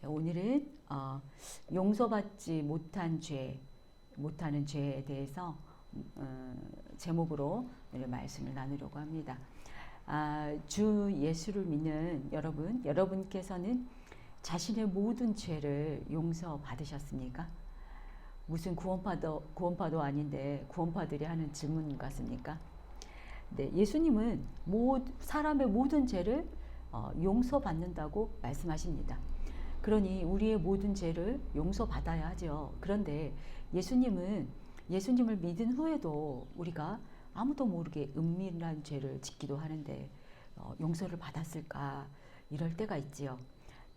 오늘은 용서받지 못하는 죄에 대해서 제목으로 오늘 말씀을 나누려고 합니다. 주 예수를 믿는 여러분께서는 자신의 모든 죄를 용서받으셨습니까? 무슨 구원파도 아닌데 구원파들이 하는 질문 같습니까? 네, 예수님은 사람의 모든 죄를 용서받는다고 말씀하십니다. 그러니 우리의 모든 죄를 용서받아야 하죠. 그런데 예수님을 믿은 후에도 우리가 아무도 모르게 은밀한 죄를 짓기도 하는데 용서를 받았을까? 이럴 때가 있지요.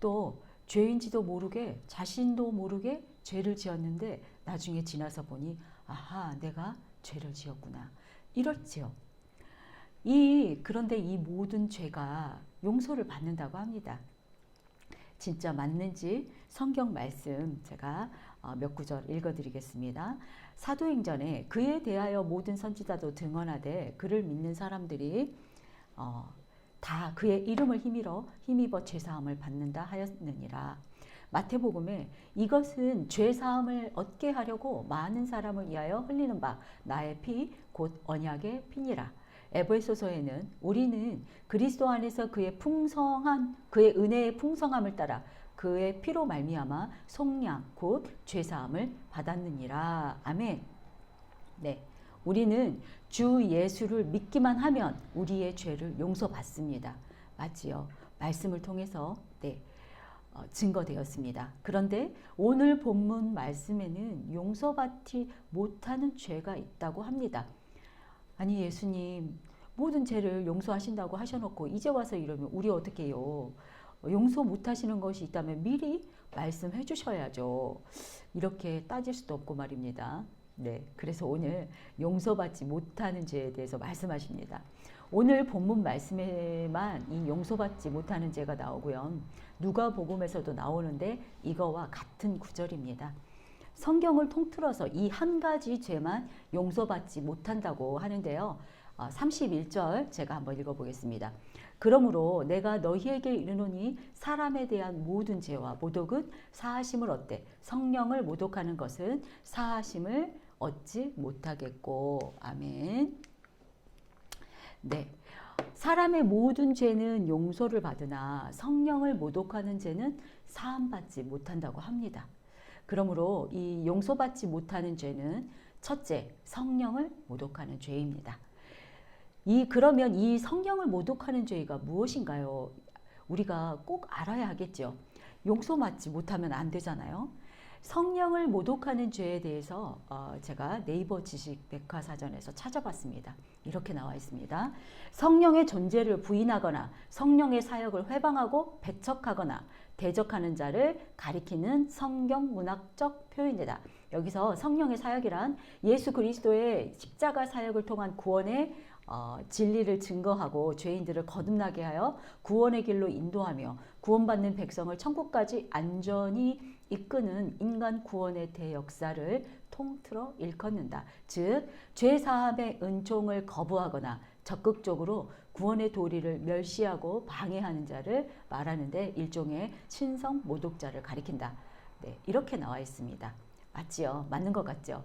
또 죄인지도 모르게 자신도 모르게 죄를 지었는데 나중에 지나서 보니 아하, 내가 죄를 지었구나. 이렇지요. 그런데 이 모든 죄가 용서를 받는다고 합니다. 진짜 맞는지 성경 말씀 제가 몇 구절 읽어드리겠습니다. 사도행전에 그에 대하여 모든 선지자도 등언하되 그를 믿는 사람들이 다 그의 이름을 힘입어 죄사함을 받는다 하였느니라. 마태복음에 이것은 죄사함을 얻게 하려고 많은 사람을 위하여 흘리는 바 나의 피 곧 언약의 피니라. 에베소서에는 우리는 그리스도 안에서 그의 은혜의 풍성함을 따라 그의 피로 말미암아 속량 곧 죄사함을 받았느니라. 아멘. 네, 우리는 주 예수를 믿기만 하면 우리의 죄를 용서받습니다. 맞지요? 말씀을 통해서 증거되었습니다. 그런데 오늘 본문 말씀에는 용서받지 못하는 죄가 있다고 합니다. 아니, 예수님 모든 죄를 용서하신다고 하셔놓고 이제 와서 이러면 우리 어떻게 해요? 용서 못하시는 것이 있다면 미리 말씀해 주셔야죠. 이렇게 따질 수도 없고 말입니다. 네, 그래서 오늘 용서받지 못하는 죄에 대해서 말씀하십니다. 오늘 본문 말씀에만 이 용서받지 못하는 죄가 나오고요. 누가복음에서도 나오는데 이거와 같은 구절입니다. 성경을 통틀어서 이 한 가지 죄만 용서받지 못한다고 하는데요. 31절 제가 한번 읽어보겠습니다. 그러므로 내가 너희에게 이르노니 사람에 대한 모든 죄와 모독은 사하심을 얻되 성령을 모독하는 것은 사하심을 얻지 못하겠고. 아멘. 네, 사람의 모든 죄는 용서를 받으나 성령을 모독하는 죄는 사함받지 못한다고 합니다. 그러므로 이 용서받지 못하는 죄는 첫째, 성령을 모독하는 죄입니다. 그러면 이 성령을 모독하는 죄가 무엇인가요? 우리가 꼭 알아야 하겠죠. 용서받지 못하면 안 되잖아요. 성령을 모독하는 죄에 대해서 제가 네이버 지식백과사전에서 찾아봤습니다. 이렇게 나와 있습니다. 성령의 존재를 부인하거나 성령의 사역을 회방하고 배척하거나 대적하는 자를 가리키는 성경 문학적 표현이다. 여기서 성령의 사역이란 예수 그리스도의 십자가 사역을 통한 구원의 진리를 증거하고 죄인들을 거듭나게 하여 구원의 길로 인도하며 구원받는 백성을 천국까지 안전히 이끄는 인간 구원의 대역사를 통틀어 일컫는다. 즉, 죄사함의 은총을 거부하거나 적극적으로 구원의 도리를 멸시하고 방해하는 자를 말하는데 일종의 신성 모독자를 가리킨다. 네, 이렇게 나와 있습니다. 맞지요? 맞는 것 같죠?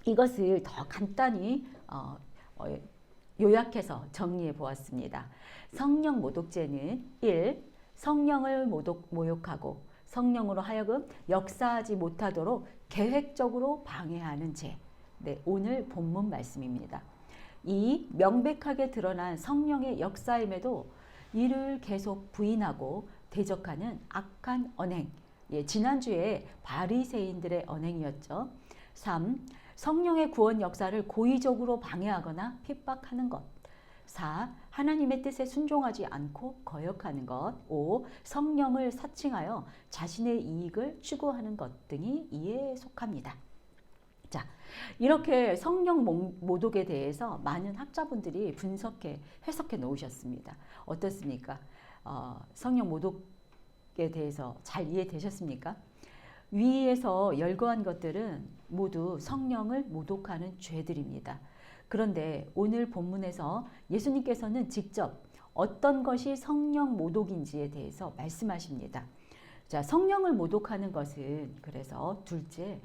이것을 더 간단히 요약해서 정리해 보았습니다. 성령 모독죄는 1. 성령을 모욕하고 성령으로 하여금 역사하지 못하도록 계획적으로 방해하는 죄. 네, 오늘 본문 말씀입니다. 2. 명백하게 드러난 성령의 역사임에도 이를 계속 부인하고 대적하는 악한 언행. 지난주에 바리새인들의 언행이었죠. 3. 성령의 구원 역사를 고의적으로 방해하거나 핍박하는 것. 4. 하나님의 뜻에 순종하지 않고 거역하는 것. 5. 성령을 사칭하여 자신의 이익을 추구하는 것 등이 이에 속합니다. 자, 이렇게 성령 모독에 대해서 많은 학자분들이 해석해 놓으셨습니다. 어떻습니까? 성령 모독에 대해서 잘 이해되셨습니까? 위에서 열거한 것들은 모두 성령을 모독하는 죄들입니다. 그런데 오늘 본문에서 예수님께서는 직접 어떤 것이 성령 모독인지에 대해서 말씀하십니다. 자, 성령을 모독하는 것은 그래서 둘째,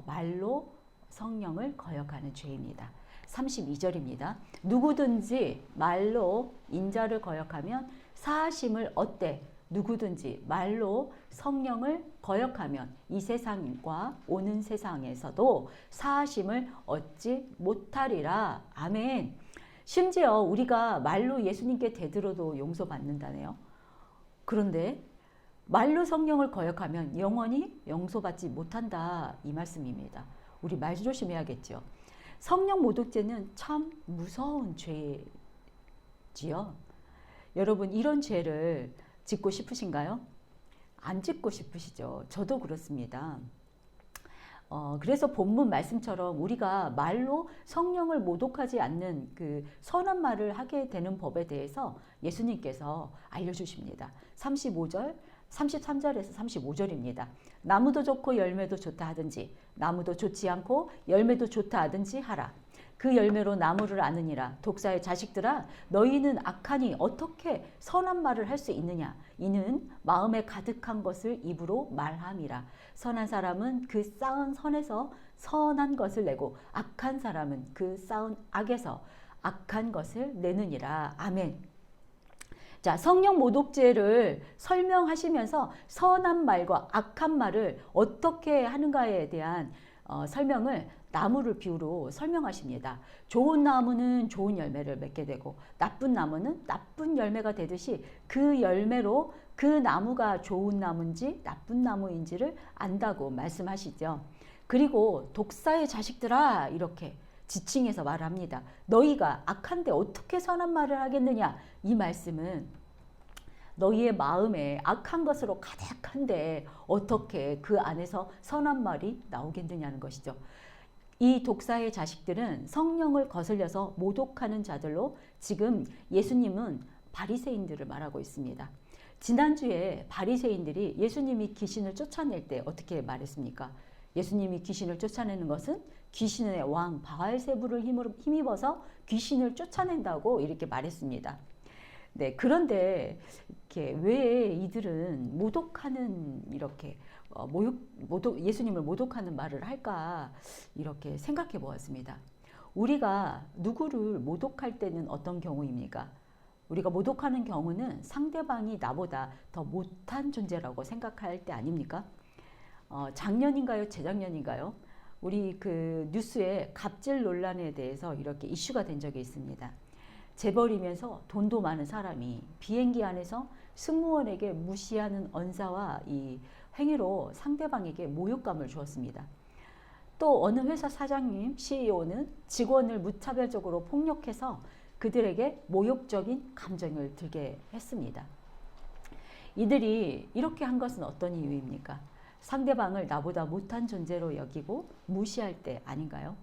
말로 성령을 거역하는 죄입니다. 32절입니다. 누구든지 말로 인자를 거역하면 사하심을 얻되 누구든지 말로 성령을 거역하면 이 세상과 오는 세상에서도 사하심을 얻지 못하리라. 아멘. 심지어 우리가 말로 예수님께 대들어도 용서받는다네요. 그런데 말로 성령을 거역하면 영원히 용서받지 못한다, 이 말씀입니다. 우리 말 조심해야겠죠. 성령 모독죄는 참 무서운 죄지요. 여러분, 이런 죄를 짓고 싶으신가요? 안 짓고 싶으시죠? 저도 그렇습니다. 그래서 본문 말씀처럼 우리가 말로 성령을 모독하지 않는 그 선한 말을 하게 되는 법에 대해서 예수님께서 알려주십니다. 35절, 33절에서 35절입니다. 나무도 좋고 열매도 좋다 하든지 나무도 좋지 않고 열매도 좋다 하든지 하라. 그 열매로 나무를 아느니라. 독사의 자식들아, 너희는 악하니 어떻게 선한 말을 할 수 있느냐? 이는 마음에 가득한 것을 입으로 말함이라. 선한 사람은 그 쌓은 선에서 선한 것을 내고 악한 사람은 그 쌓은 악에서 악한 것을 내느니라. 아멘. 자, 성령 모독죄를 설명하시면서 선한 말과 악한 말을 어떻게 하는가에 대한 설명을 나무를 비유로 설명하십니다. 좋은 나무는 좋은 열매를 맺게 되고 나쁜 나무는 나쁜 열매가 되듯이 그 열매로 그 나무가 좋은 나무인지 나쁜 나무인지를 안다고 말씀하시죠. 그리고 독사의 자식들아, 이렇게 지칭해서 말합니다. 너희가 악한데 어떻게 선한 말을 하겠느냐? 이 말씀은 너희의 마음에 악한 것으로 가득한데 어떻게 그 안에서 선한 말이 나오겠느냐는 것이죠. 이 독사의 자식들은 성령을 거슬려서 모독하는 자들로 지금 예수님은 바리새인들을 말하고 있습니다. 지난주에 바리새인들이 예수님이 귀신을 쫓아낼 때 어떻게 말했습니까? 예수님이 귀신을 쫓아내는 것은 귀신의 왕 바알세부를 힘입어서 귀신을 쫓아낸다고 이렇게 말했습니다. 네, 그런데 이렇게 왜 이들은 모독하는 이렇게 예수님을 모독하는 말을 할까 이렇게 생각해 보았습니다. 우리가 누구를 모독할 때는 어떤 경우입니까? 우리가 모독하는 경우는 상대방이 나보다 더 못한 존재라고 생각할 때 아닙니까? 작년인가요? 재작년인가요? 우리 그 뉴스에 갑질 논란에 대해서 이렇게 이슈가 된 적이 있습니다. 재벌이면서 돈도 많은 사람이 비행기 안에서 승무원에게 무시하는 언사와 이 행위로 상대방에게 모욕감을 주었습니다. 또 어느 회사 사장님, CEO는 직원을 무차별적으로 폭력해서 그들에게 모욕적인 감정을 들게 했습니다. 이들이 이렇게 한 것은 어떤 이유입니까? 상대방을 나보다 못한 존재로 여기고 무시할 때 아닌가요?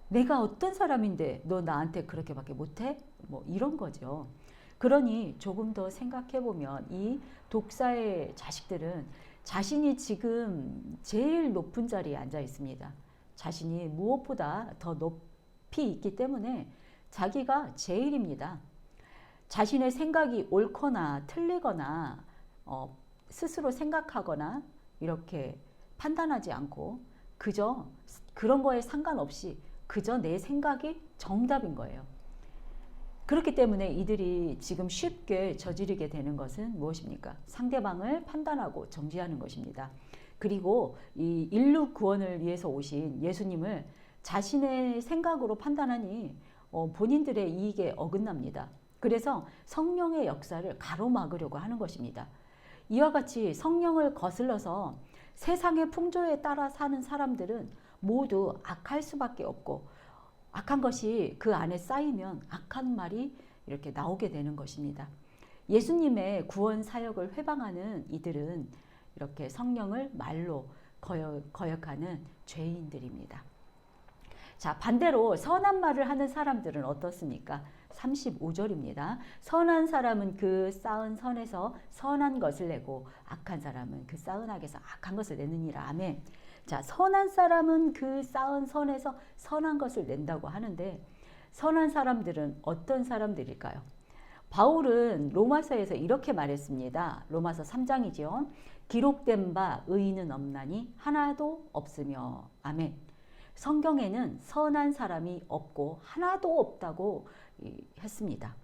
내가 어떤 사람인데 너 나한테 그렇게밖에 못해? 뭐 이런 거죠. 그러니 조금 더 생각해 보면 이 독사의 자식들은 자신이 지금 제일 높은 자리에 앉아 있습니다. 자신이 무엇보다 더 높이 있기 때문에 자기가 제일입니다. 자신의 생각이 옳거나 틀리거나 스스로 생각하거나 이렇게 판단하지 않고 그저 그런 거에 상관없이 그저 내 생각이 정답인 거예요. 그렇기 때문에 이들이 지금 쉽게 저지르게 되는 것은 무엇입니까? 상대방을 판단하고 정죄하는 것입니다. 그리고 이 인류 구원을 위해서 오신 예수님을 자신의 생각으로 판단하니 본인들의 이익에 어긋납니다. 그래서 성령의 역사를 가로막으려고 하는 것입니다. 이와 같이 성령을 거슬러서 세상의 풍조에 따라 사는 사람들은 모두 악할 수밖에 없고 악한 것이 그 안에 쌓이면 악한 말이 이렇게 나오게 되는 것입니다. 예수님의 구원 사역을 회방하는 이들은 이렇게 성령을 말로 거역하는 죄인들입니다. 자, 반대로 선한 말을 하는 사람들은 어떻습니까? 35절입니다. 선한 사람은 그 쌓은 선에서 선한 것을 내고 악한 사람은 그 쌓은 악에서 악한 것을 내느니라. 아멘. 자, 선한 사람은 그 쌓은 선에서 선한 것을 낸다고 하는데 선한 사람들은 어떤 사람들일까요? 바울은 로마서에서 이렇게 말했습니다. 로마서 3장이죠. 기록된 바 의인은 없나니 하나도 없으며. 아멘. 성경에는 선한 사람이 없고 하나도 없다고 했습니다.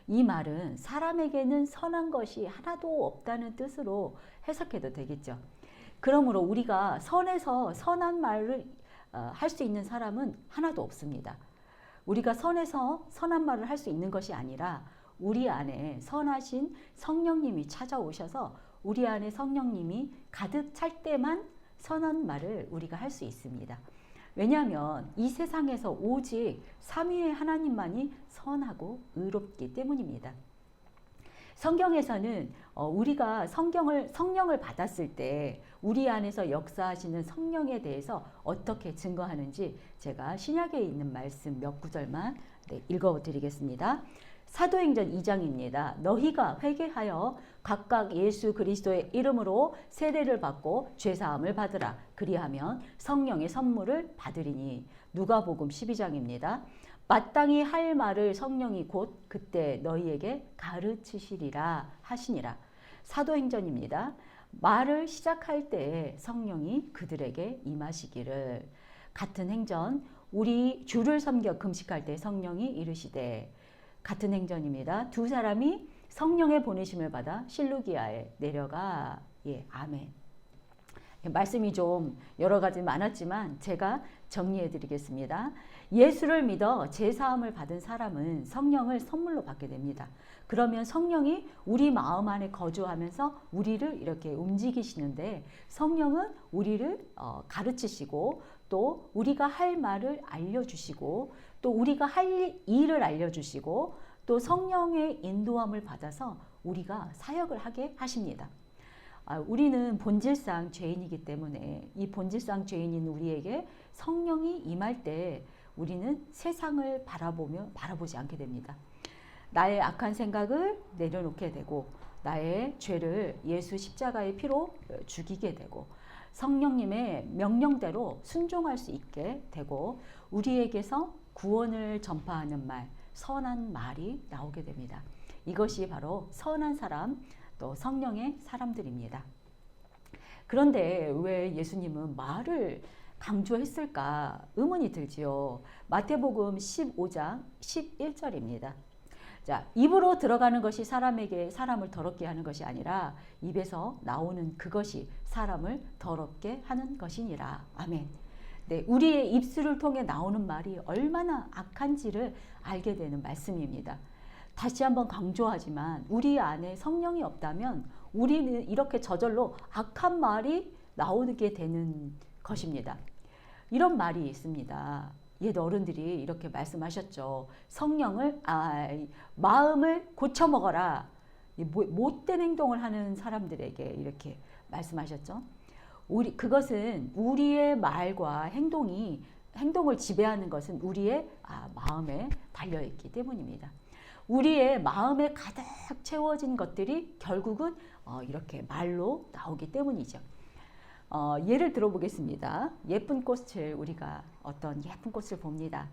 이 말은 사람에게는 선한 것이 하나도 없다는 뜻으로 해석해도 되겠죠. 그러므로 우리가 선에서 선한 말을 할 수 있는 사람은 하나도 없습니다. 우리가 선에서 선한 말을 할 수 있는 것이 아니라 우리 안에 선하신 성령님이 찾아오셔서 우리 안에 성령님이 가득 찰 때만 선한 말을 우리가 할 수 있습니다. 왜냐하면 이 세상에서 오직 삼위의 하나님만이 선하고 의롭기 때문입니다. 성경에서는 우리가 성령을 받았을 때 우리 안에서 역사하시는 성령에 대해서 어떻게 증거하는지 제가 신약에 있는 말씀 몇 구절만 읽어드리겠습니다. 사도행전 2장입니다. 너희가 회개하여 각각 예수 그리스도의 이름으로 세례를 받고 죄사함을 받으라. 그리하면 성령의 선물을 받으리니. 누가복음 12장입니다. 마땅히 할 말을 성령이 곧 그때 너희에게 가르치시리라 하시니라. 사도행전입니다. 말을 시작할 때에 성령이 그들에게 임하시기를. 같은 행전, 우리 주를 섬겨 금식할 때 성령이 이르시되. 같은 행전입니다. 두 사람이 성령의 보내심을 받아 실루기아에 내려가. 예, 아멘. 말씀이 좀 여러 가지 많았지만 제가 정리해 드리겠습니다. 예수를 믿어 제사함을 받은 사람은 성령을 선물로 받게 됩니다. 그러면 성령이 우리 마음 안에 거주하면서 우리를 이렇게 움직이시는데 성령은 우리를 가르치시고 또 우리가 할 말을 알려주시고 또 우리가 할 일을 알려주시고 또 성령의 인도함을 받아서 우리가 사역을 하게 하십니다. 우리는 본질상 죄인이기 때문에 이 본질상 죄인인 우리에게 성령이 임할 때 우리는 세상을 바라보지 않게 됩니다. 나의 악한 생각을 내려놓게 되고 나의 죄를 예수 십자가의 피로 죽이게 되고 성령님의 명령대로 순종할 수 있게 되고 우리에게서 구원을 전파하는 말, 선한 말이 나오게 됩니다. 이것이 바로 선한 사람, 또 성령의 사람들입니다. 그런데 왜 예수님은 말을 강조했을까 의문이 들지요. 마태복음 15장 11절입니다. 자, 입으로 들어가는 것이 사람을 더럽게 하는 것이 아니라 입에서 나오는 그것이 사람을 더럽게 하는 것이니라. 아멘. 네, 우리의 입술을 통해 나오는 말이 얼마나 악한지를 알게 되는 말씀입니다. 다시 한번 강조하지만 우리 안에 성령이 없다면 우리는 이렇게 저절로 악한 말이 나오게 되는 것입니다. 이런 말이 있습니다. 옛 어른들이 이렇게 말씀하셨죠. 마음을 고쳐 먹어라. 못된 행동을 하는 사람들에게 이렇게 말씀하셨죠. 그것은 우리의 말과 행동을 지배하는 것은 우리의 마음에 달려있기 때문입니다. 우리의 마음에 가득 채워진 것들이 결국은 이렇게 말로 나오기 때문이죠. 예를 들어보겠습니다. 예쁜 꽃을 우리가 어떤 예쁜 꽃을 봅니다.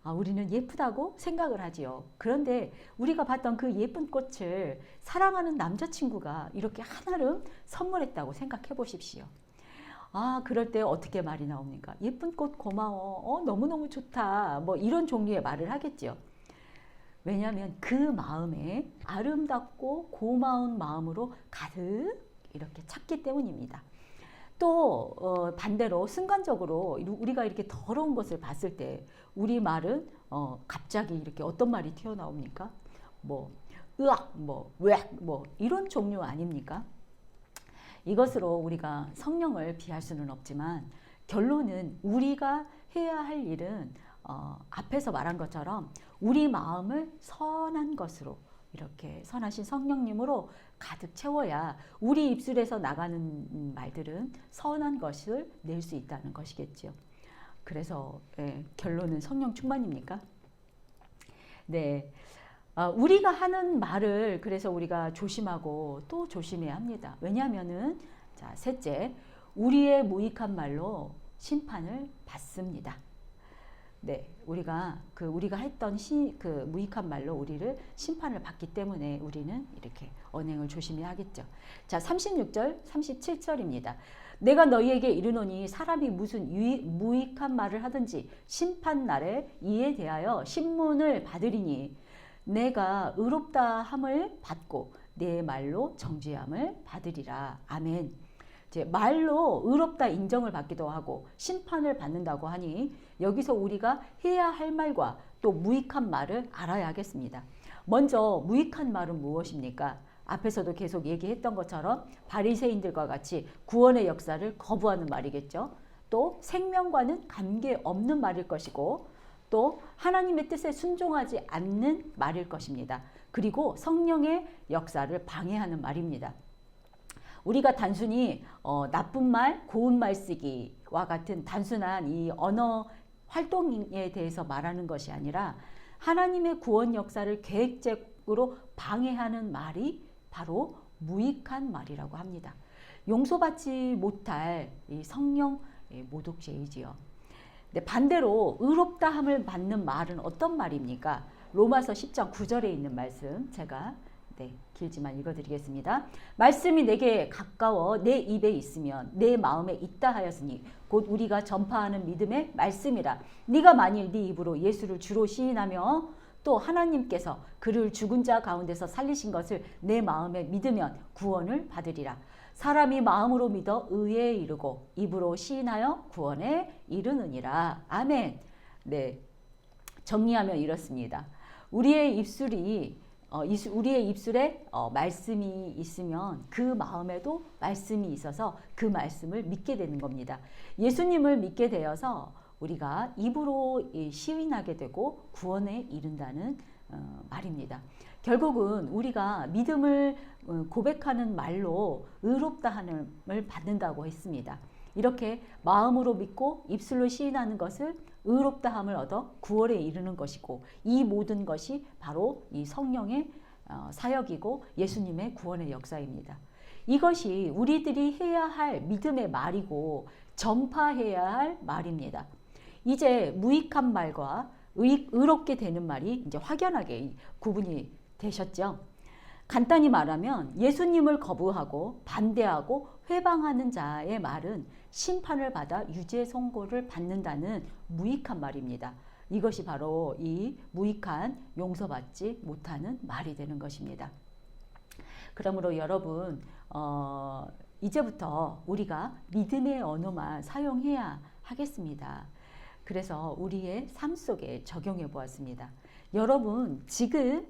우리는 예쁘다고 생각을 하지요. 그런데 우리가 봤던 그 예쁜 꽃을 사랑하는 남자친구가 이렇게 하나를 선물했다고 생각해 보십시오. 그럴 때 어떻게 말이 나옵니까? 예쁜 꽃 고마워. 너무너무 좋다. 뭐 이런 종류의 말을 하겠죠. 왜냐하면 그 마음에 아름답고 고마운 마음으로 가득 이렇게 찼기 때문입니다. 또 반대로 순간적으로 우리가 이렇게 더러운 것을 봤을 때 우리 말은 갑자기 이렇게 어떤 말이 튀어나옵니까? 으악, 으악, 이런 종류 아닙니까? 이것으로 우리가 성령을 비할 수는 없지만 결론은 우리가 해야 할 일은 앞에서 말한 것처럼 우리 마음을 선한 것으로 이렇게 선하신 성령님으로 가득 채워야 우리 입술에서 나가는 말들은 선한 것을 낼 수 있다는 것이겠죠. 그래서 결론은 성령 충만입니까? 네, 우리가 하는 말을 그래서 우리가 조심하고 또 조심해야 합니다. 왜냐하면은 셋째, 우리의 무익한 말로 심판을 받습니다. 네, 우리가 했던 그 무익한 말로 우리를 심판을 받기 때문에 우리는 이렇게 언행을 조심해야 하겠죠. 자, 36절, 37절입니다. 내가 너희에게 이르노니 사람이 무슨 무익한 말을 하든지 심판 날에 이에 대하여 신문을 받으리니 내가 의롭다 함을 받고 내 말로 정죄함을 받으리라. 아멘. 이제 말로 의롭다 인정을 받기도 하고 심판을 받는다고 하니 여기서 우리가 해야 할 말과 또 무익한 말을 알아야 하겠습니다. 먼저 무익한 말은 무엇입니까? 앞에서도 계속 얘기했던 것처럼 바리새인들과 같이 구원의 역사를 거부하는 말이겠죠. 또 생명과는 관계없는 말일 것이고 또 하나님의 뜻에 순종하지 않는 말일 것입니다. 그리고 성령의 역사를 방해하는 말입니다. 우리가 단순히 나쁜 말, 고운 말 쓰기와 같은 단순한 이 언어 활동에 대해서 말하는 것이 아니라 하나님의 구원 역사를 계획적으로 방해하는 말이 바로 무익한 말이라고 합니다. 용서받지 못할 이 성령 모독죄이지요. 네, 반대로 의롭다 함을 받는 말은 어떤 말입니까? 로마서 10장 9절에 있는 말씀 제가 길지만 읽어드리겠습니다. 말씀이 내게 가까워 내 입에 있으면 내 마음에 있다 하였으니 곧 우리가 전파하는 믿음의 말씀이라. 네가 만일 네 입으로 예수를 주로 시인하며 또 하나님께서 그를 죽은 자 가운데서 살리신 것을 내 마음에 믿으면 구원을 받으리라. 사람이 마음으로 믿어 의에 이르고 입으로 시인하여 구원에 이르느니라. 아멘. 네, 정리하면 이렇습니다. 우리의 입술에 말씀이 있으면 그 마음에도 말씀이 있어서 그 말씀을 믿게 되는 겁니다. 예수님을 믿게 되어서 우리가 입으로 시인하게 되고 구원에 이른다는 말입니다. 결국은 우리가 믿음을 고백하는 말로 의롭다 함을 받는다고 했습니다. 이렇게 마음으로 믿고 입술로 시인하는 것을 의롭다 함을 얻어 구원에 이르는 것이고 이 모든 것이 바로 이 성령의 사역이고 예수님의 구원의 역사입니다. 이것이 우리들이 해야 할 믿음의 말이고 전파해야 할 말입니다. 이제 무익한 말과 의롭게 되는 말이 이제 확연하게 구분이 되셨죠. 간단히 말하면 예수님을 거부하고 반대하고 회방하는 자의 말은 심판을 받아 유죄 선고를 받는다는 무익한 말입니다. 이것이 바로 이 무익한 용서받지 못하는 말이 되는 것입니다. 그러므로 여러분 이제부터 우리가 믿음의 언어만 사용해야 하겠습니다. 그래서 우리의 삶 속에 적용해 보았습니다. 여러분 지금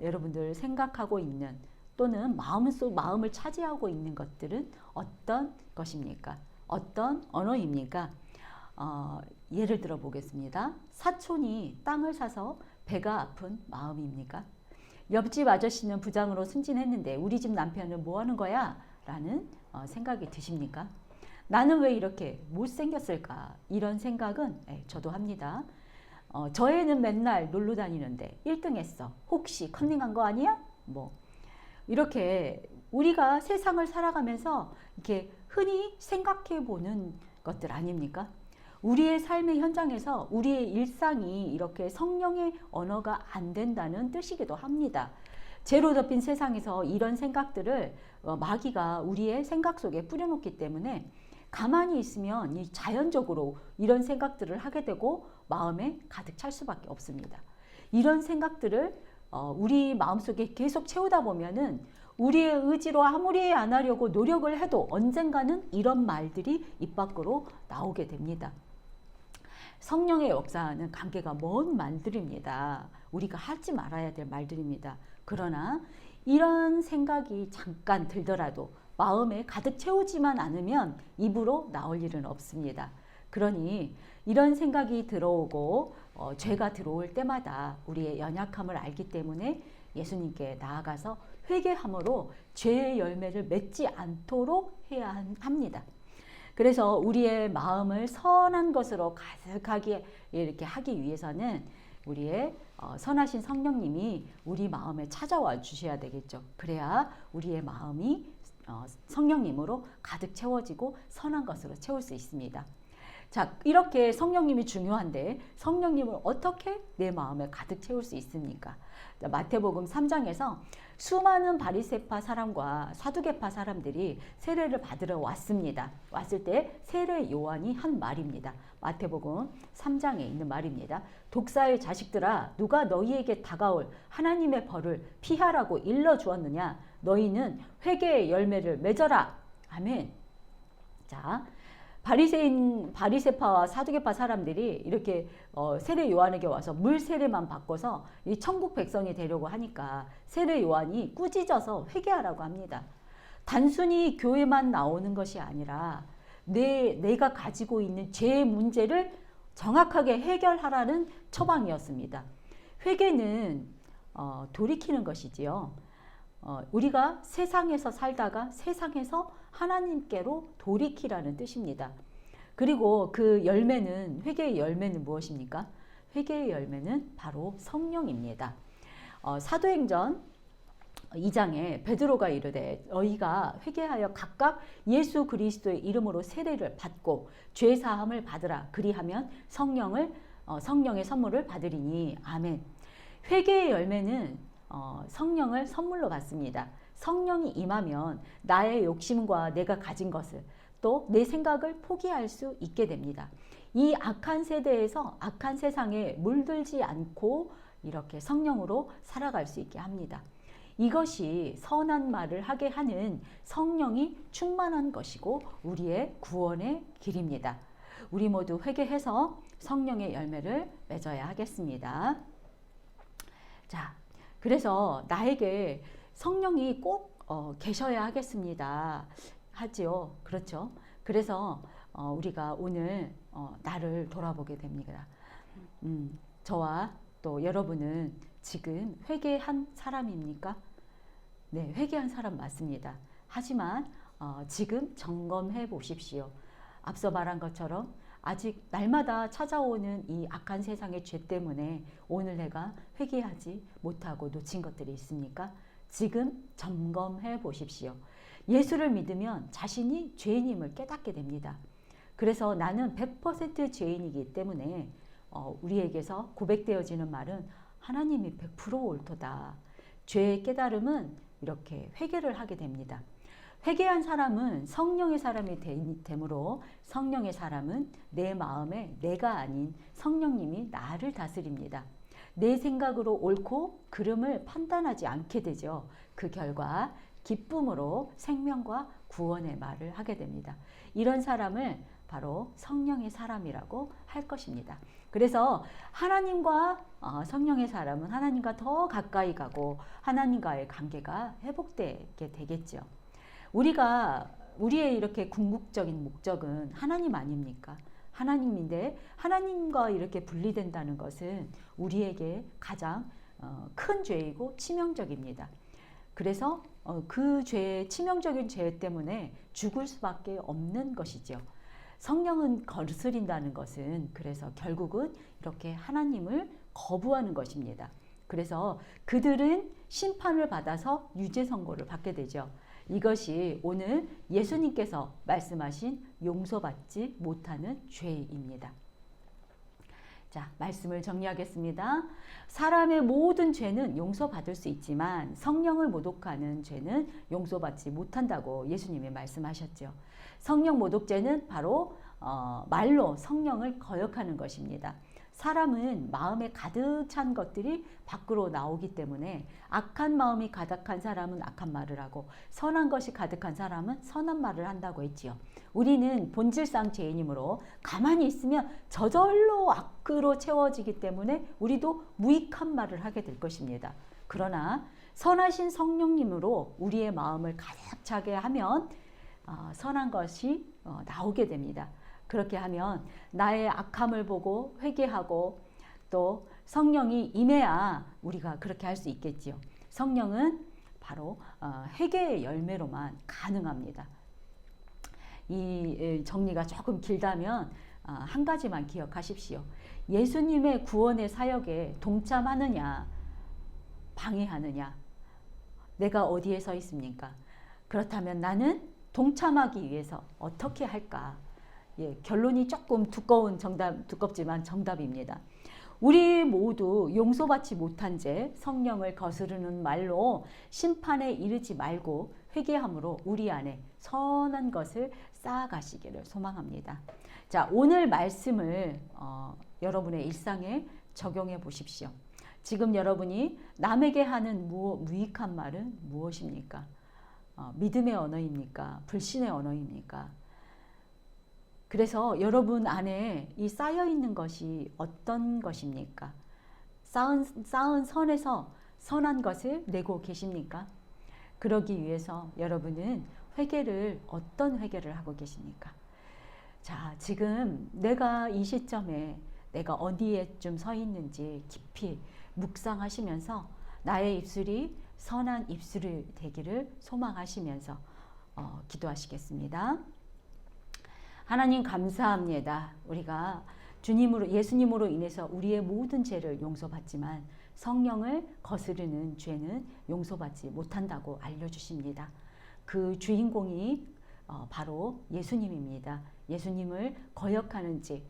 여러분들 생각하고 있는 또는 마음을 차지하고 있는 것들은 어떤 것입니까? 어떤 언어입니까? 예를 들어 보겠습니다. 사촌이 땅을 사서 배가 아픈 마음입니까? 옆집 아저씨는 부장으로 승진했는데 우리 집 남편은 뭐 하는 거야? 라는 생각이 드십니까? 나는 왜 이렇게 못생겼을까? 이런 생각은 저도 합니다. 저 애는 맨날 놀러 다니는데 1등 했어. 혹시 컨닝한 거 아니야? 뭐 이렇게 우리가 세상을 살아가면서 이렇게 흔히 생각해 보는 것들 아닙니까? 우리의 삶의 현장에서 우리의 일상이 이렇게 성령의 언어가 안 된다는 뜻이기도 합니다. 죄로 덮인 세상에서 이런 생각들을 마귀가 우리의 생각 속에 뿌려놓기 때문에 가만히 있으면 자연적으로 이런 생각들을 하게 되고 마음에 가득 찰 수밖에 없습니다. 이런 생각들을 우리 마음속에 계속 채우다 보면은 우리의 의지로 아무리 안 하려고 노력을 해도 언젠가는 이런 말들이 입 밖으로 나오게 됩니다. 성령의 역사는 관계가 먼 말들입니다. 우리가 하지 말아야 될 말들입니다. 그러나 이런 생각이 잠깐 들더라도 마음에 가득 채우지만 않으면 입으로 나올 일은 없습니다. 그러니 이런 생각이 들어오고 죄가 들어올 때마다 우리의 연약함을 알기 때문에 예수님께 나아가서 회개함으로 죄의 열매를 맺지 않도록 해야 합니다. 그래서 우리의 마음을 선한 것으로 가득하게 이렇게 하기 위해서는 우리의 선하신 성령님이 우리 마음에 찾아와 주셔야 되겠죠. 그래야 우리의 마음이 성령님으로 가득 채워지고 선한 것으로 채울 수 있습니다. 자, 이렇게 성령님이 중요한데 성령님을 어떻게 내 마음에 가득 채울 수 있습니까? 자, 마태복음 3장에서 수많은 바리새파 사람과 사두개파 사람들이 세례를 받으러 왔습니다. 왔을 때 세례 요한이 한 말입니다. 마태복음 3장에 있는 말입니다. 독사의 자식들아, 누가 너희에게 다가올 하나님의 벌을 피하라고 일러주었느냐? 너희는 회개의 열매를 맺어라. 아멘. 자, 바리새파와 사두개파 사람들이 이렇게 세례 요한에게 와서 물 세례만 받고서 이 천국 백성이 되려고 하니까 세례 요한이 꾸짖어서 회개하라고 합니다. 단순히 교회만 나오는 것이 아니라 내가 가지고 있는 죄의 문제를 정확하게 해결하라는 처방이었습니다. 회개는 돌이키는 것이지요. 우리가 세상에서 살다가 세상에서 하나님께로 돌이키라는 뜻입니다. 그리고 그 열매는, 회개의 열매는 무엇입니까? 회개의 열매는 바로 성령입니다. 사도행전 2장에 베드로가 이르되 너희가 회개하여 각각 예수 그리스도의 이름으로 세례를 받고 죄 사함을 받으라. 그리하면 성령의 선물을 받으리니. 아멘. 회개의 열매는 성령을 선물로 받습니다. 성령이 임하면 나의 욕심과 내가 가진 것을 또 내 생각을 포기할 수 있게 됩니다. 이 악한 세대에서 악한 세상에 물들지 않고 이렇게 성령으로 살아갈 수 있게 합니다. 이것이 선한 말을 하게 하는 성령이 충만한 것이고 우리의 구원의 길입니다. 우리 모두 회개해서 성령의 열매를 맺어야 하겠습니다. 자, 그래서 나에게 성령이 꼭 계셔야 하겠습니다. 하지요. 그렇죠. 그래서 우리가 오늘 나를 돌아보게 됩니다. 저와 또 여러분은 지금 회개한 사람입니까? 네, 회개한 사람 맞습니다. 하지만 지금 점검해 보십시오. 앞서 말한 것처럼 아직 날마다 찾아오는 이 악한 세상의 죄 때문에 오늘 내가 회개하지 못하고 놓친 것들이 있습니까? 지금 점검해 보십시오. 예수를 믿으면 자신이 죄인임을 깨닫게 됩니다. 그래서 나는 100% 죄인이기 때문에 우리에게서 고백되어지는 말은 하나님이 100% 옳도다. 죄의 깨달음은 이렇게 회개를 하게 됩니다. 회개한 사람은 성령의 사람이 되므로 성령의 사람은 내 마음에 내가 아닌 성령님이 나를 다스립니다. 내 생각으로 옳고 그름을 판단하지 않게 되죠. 그 결과 기쁨으로 생명과 구원의 말을 하게 됩니다. 이런 사람을 바로 성령의 사람이라고 할 것입니다. 그래서 하나님과 성령의 사람은 하나님과 더 가까이 가고 하나님과의 관계가 회복되게 되겠죠. 우리의 이렇게 궁극적인 목적은 하나님 아닙니까? 하나님인데 하나님과 이렇게 분리된다는 것은 우리에게 가장 큰 죄이고 치명적입니다. 그래서 그 치명적인 죄 때문에 죽을 수밖에 없는 것이죠. 성령은 거스린다는 것은 그래서 결국은 이렇게 하나님을 거부하는 것입니다. 그래서 그들은 심판을 받아서 유죄 선고를 받게 되죠. 이것이 오늘 예수님께서 말씀하신 용서받지 못하는 죄입니다. 자, 말씀을 정리하겠습니다. 사람의 모든 죄는 용서받을 수 있지만 성령을 모독하는 죄는 용서받지 못한다고 예수님이 말씀하셨죠. 성령 모독죄는 바로 말로 성령을 거역하는 것입니다. 사람은 마음에 가득 찬 것들이 밖으로 나오기 때문에 악한 마음이 가득한 사람은 악한 말을 하고 선한 것이 가득한 사람은 선한 말을 한다고 했지요. 우리는 본질상 죄인이므로 가만히 있으면 저절로 악으로 채워지기 때문에 우리도 무익한 말을 하게 될 것입니다. 그러나 선하신 성령님으로 우리의 마음을 가득 차게 하면 선한 것이 나오게 됩니다. 그렇게 하면 나의 악함을 보고 회개하고 또 성령이 임해야 우리가 그렇게 할 수 있겠지요. 성령은 바로 회개의 열매로만 가능합니다. 이 정리가 조금 길다면 한 가지만 기억하십시오. 예수님의 구원의 사역에 동참하느냐 방해하느냐, 내가 어디에 서 있습니까? 그렇다면 나는 동참하기 위해서 어떻게 할까? 예, 결론이 조금 두껍지만 정답입니다. 우리 모두 용서받지 못한 죄, 성령을 거스르는 말로 심판에 이르지 말고 회개함으로 우리 안에 선한 것을 쌓아가시기를 소망합니다. 자, 오늘 말씀을 여러분의 일상에 적용해 보십시오. 지금 여러분이 남에게 하는 무익한 말은 무엇입니까? 믿음의 언어입니까? 불신의 언어입니까? 그래서 여러분 안에 이 쌓여 있는 것이 어떤 것입니까? 쌓은 선에서 선한 것을 내고 계십니까? 그러기 위해서 여러분은 어떤 회개를 하고 계십니까? 자, 지금 내가 이 시점에 내가 어디에 좀 서 있는지 깊이 묵상하시면서 나의 입술이 선한 입술이 되기를 소망하시면서 기도하시겠습니다. 하나님 감사합니다. 우리가 예수님으로 인해서 우리의 모든 죄를 용서받지만 성령을 거스르는 죄는 용서받지 못한다고 알려주십니다. 그 주인공이 바로 예수님입니다. 예수님을 거역하는지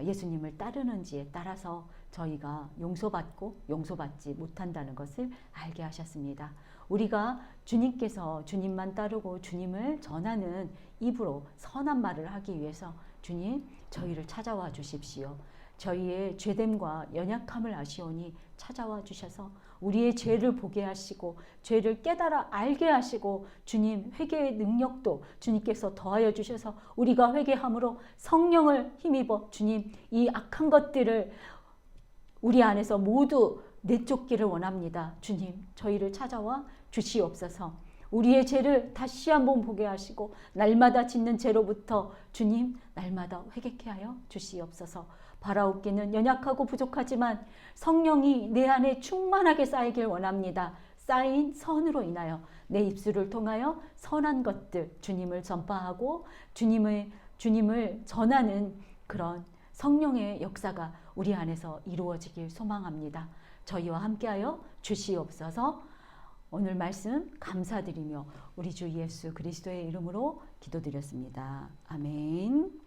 예수님을 따르는지에 따라서 저희가 용서받고 용서받지 못한다는 것을 알게 하셨습니다. 우리가 주님께서 주님만 따르고 주님을 전하는 입으로 선한 말을 하기 위해서 주님 저희를 찾아와 주십시오. 저희의 죄됨과 연약함을 아시오니 찾아와 주셔서 우리의 죄를 보게 하시고 죄를 깨달아 알게 하시고 주님 회개의 능력도 주님께서 더하여 주셔서 우리가 회개함으로 성령을 힘입어 주님 이 악한 것들을 우리 안에서 모두 내쫓기를 원합니다. 주님 저희를 찾아와 주시옵소서. 우리의 죄를 다시 한번 보게 하시고 날마다 짓는 죄로부터 주님 날마다 회개케 하여 주시옵소서. 바라옵기는 연약하고 부족하지만 성령이 내 안에 충만하게 쌓이길 원합니다. 쌓인 선으로 인하여 내 입술을 통하여 선한 것들 주님을 전파하고 주님을 전하는 그런 성령의 역사가 우리 안에서 이루어지길 소망합니다. 저희와 함께하여 주시옵소서. 오늘 말씀 감사드리며 우리 주 예수 그리스도의 이름으로 기도드렸습니다. 아멘.